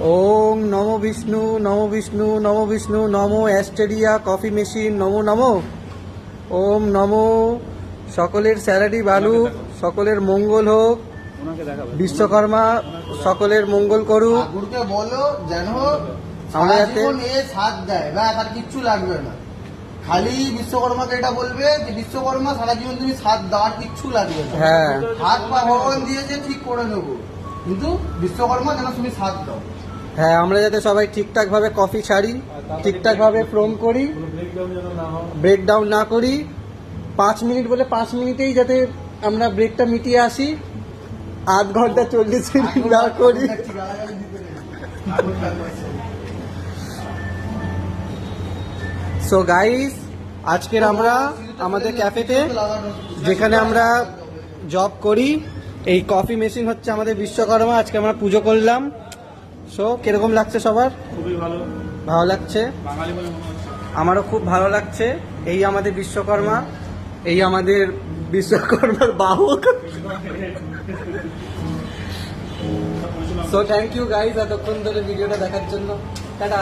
ওম নমো বিষ্ণু নমো বিষ্ণু নমো বিষ্ণু নমো অ্যাস্টেরিয়া coffee machine নমো নমো। ওম নমো। সকলের salary বালু, সকলের মঙ্গল হোক। বিশ্বকর্মা সকলের মঙ্গল করুক। ঠাকুরকে বলো যেন আমরা সারা যাতে জীবন এ সাথ দেয়, ব্যাস আর কিচ্ছু লাগবে না। খালি বিশ্বকর্মাকে এটা বলবে যে বিশ্বকর্মা সারা জীবন তুমি সাথ দাও, আর কিচ্ছু লাগবে না। হ্যাঁ হাত পা ভগবান দিয়েছে ঠিক করে নেবো, কিন্তু বিশ্বকর্মা যেন তুমি সাথ দাও। হ্যাঁ, আমরা যাতে সবাই ঠিকঠাক ভাবে কফি ছাড়ি, ঠিকঠাক ভাবে ফ্রম করি, ব্রেকডাউন না করি। 5 মিনিট বলে 5 মিনিটেই যাতে আমরা ব্রেকটা মিটিয়ে আসি, 8 ঘন্টা 40 মিনিট না করি। সো গাইস, আজকের আমরা আমাদের ক্যাফেতে যেখানে আমরা জব করি, এই কফি মেশিন হচ্ছে আমাদের বিশ্বকর্মা। আজকে আমরা পুজো করলাম। সো কিরকম লাগছে সবার? খুবই ভালো, ভালো লাগছে, বাঙালি বলে মনে হচ্ছে। আমারও খুব ভালো লাগছে। এই আমাদের বিশ্বকর্মা, এই আমাদের বিশ্বকর্মার বাহক। সো থ্যাংক ইউ গাইজ এতক্ষণ ধরে ভিডিওটা দেখার জন্য। টাটা।